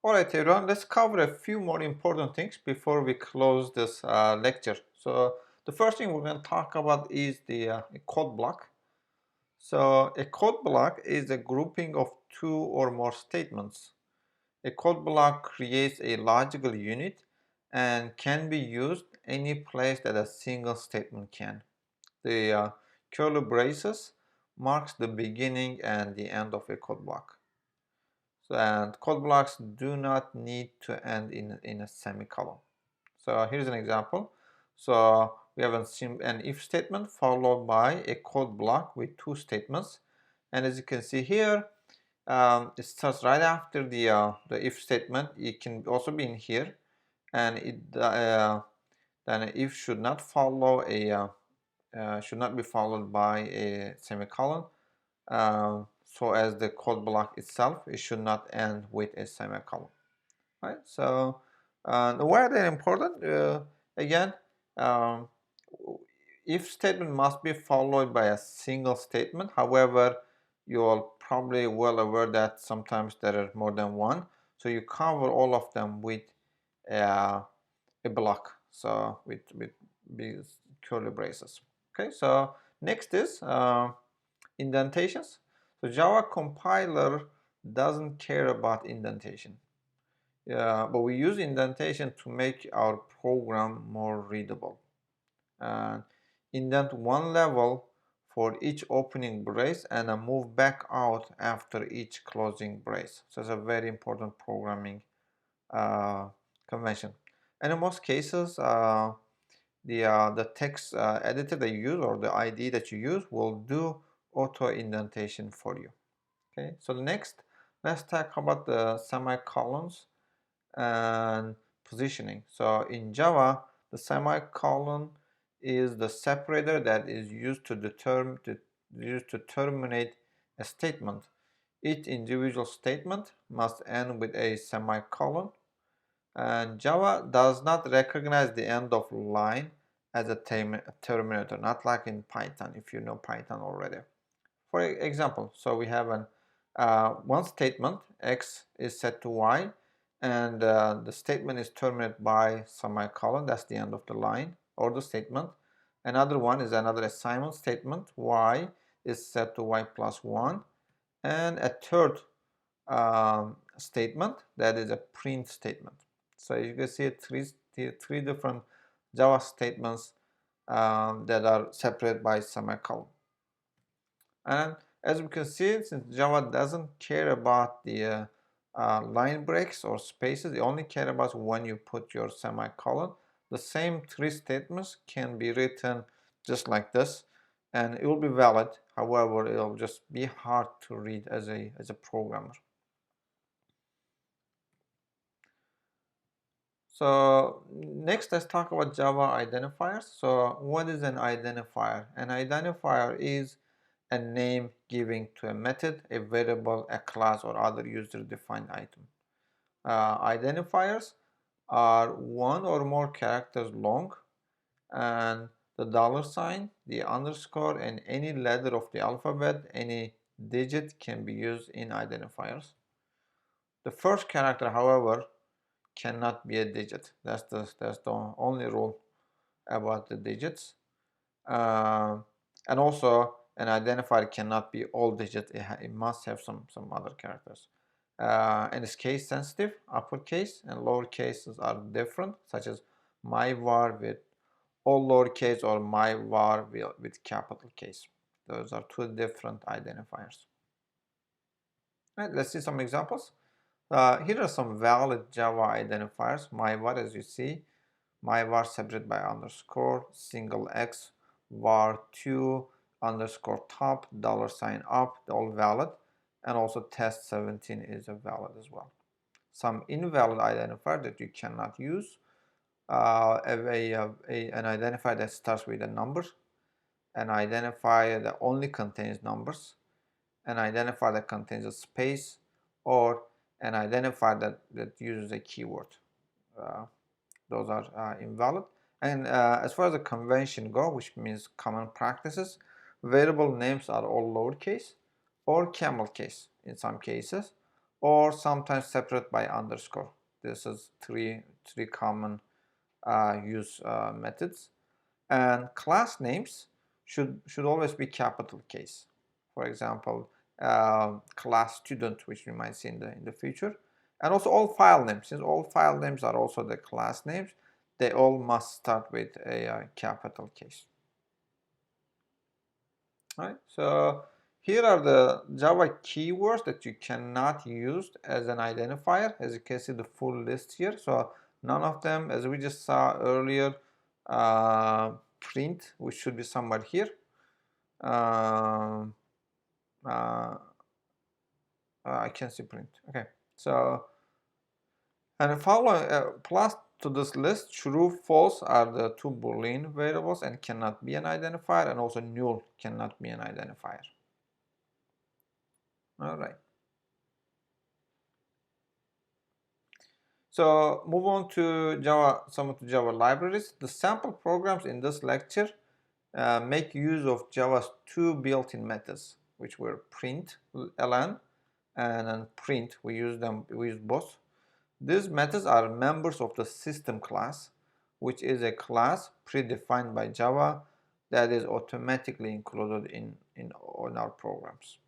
Alright everyone, let's cover a few more important things before we close this lecture. So the first thing we're going to talk about is the code block. So a code block is a grouping of two or more statements. A code block creates a logical unit and can be used any place that a single statement can. The curly braces marks the beginning and the end of a code block. And code blocks do not need to end in a semicolon. So here's an example. So we have an if statement followed by a code block with two statements. And as you can see here, it starts right after the if statement. It can also be in here, and then if should not follow should not be followed by a semicolon. So as the code block itself, it should not end with a semicolon, right? So why are they important? Again, um, if statement must be followed by a single statement. However, you're probably well aware that sometimes there are more than one. So you cover all of them with a block. So with these curly braces. Okay. So next is indentations. So Java compiler doesn't care about indentation. But we use indentation to make our program more readable. And indent one level for each opening brace and a move back out after each closing brace. So it's a very important programming convention. And in most cases, the text editor that you use or the ID that you use will do auto indentation for you. Okay, so next, let's talk about the semicolons and positioning. So in Java, the semicolon is the separator that is used to terminate a statement. Each individual statement must end with a semicolon, and Java does not recognize the end of line as a terminator, not like in Python, if you know Python already. For example, so we have one statement, x is set to y, and the statement is terminated by semicolon. That's the end of the line or the statement. Another one is another assignment statement, y is set to y plus 1, and a third statement that is a print statement. So you can see three different Java statements that are separated by semicolon. And as we can see, since Java doesn't care about the line breaks or spaces, it only cares about when you put your semicolon. The same three statements can be written just like this, and it will be valid. However, it will just be hard to read as a programmer. So next, let's talk about Java identifiers. So what is an identifier? An identifier is a name giving to a method, a variable, a class, or other user-defined item. Identifiers are one or more characters long, and the $sign, the underscore, and any letter of the alphabet, any digit can be used in identifiers. The first character, however, cannot be a digit. That's the only rule about the digits. And also, an identifier cannot be all digits. It must have some other characters. And it's case sensitive. Uppercase and lowercases are different, such as myvar with all lowercase or myvar with capital case. Those are two different identifiers. All right, let's see some examples. Here are some valid Java identifiers. Myvar, as you see, myvar separated by underscore, single x, var2 underscore top, $sign up, all valid, and also test17 is a valid as well. Some invalid identifier that you cannot use, an identifier that starts with a number, an identifier that only contains numbers, an identifier that contains a space, or an identifier that uses a keyword. Those are invalid. And as far as the convention go, which means common practices, variable names are all lowercase or camel case in some cases, or sometimes separate by underscore. This is three common use methods. And class names should always be capital case. For example, class student, which we might see in the future, and also all file names. Since all file names are also the class names, they all must start with a capital case. All right. So here are the Java keywords that you cannot use as an identifier. As you can see, the full list here. So none of them, as we just saw earlier, print, which should be somewhere here. I can see print. Okay. So, and following plus to this list, true, false are the two Boolean variables and cannot be an identifier, and also null cannot be an identifier. All right. So move on to Java, some of the Java libraries. The sample programs in this lecture make use of Java's two built-in methods, which were print ln and then print. We use both. These methods are members of the system class, which is a class predefined by Java that is automatically included in our programs.